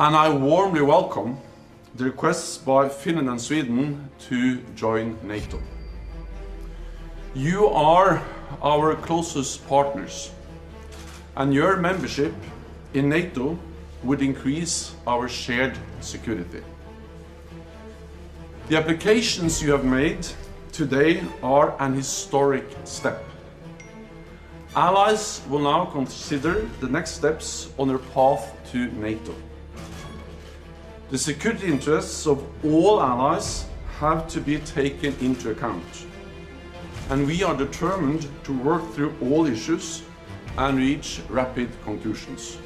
and I warmly welcome the requests by Finland and Sweden to join NATO. You are our closest partners, and your membership in NATO would increase our shared security. The applications you have made today are an historic step. Allies will now consider the next steps on their path to NATO. The security interests of all allies have to be taken into account, and we are determined to work through all issues and reach rapid conclusions.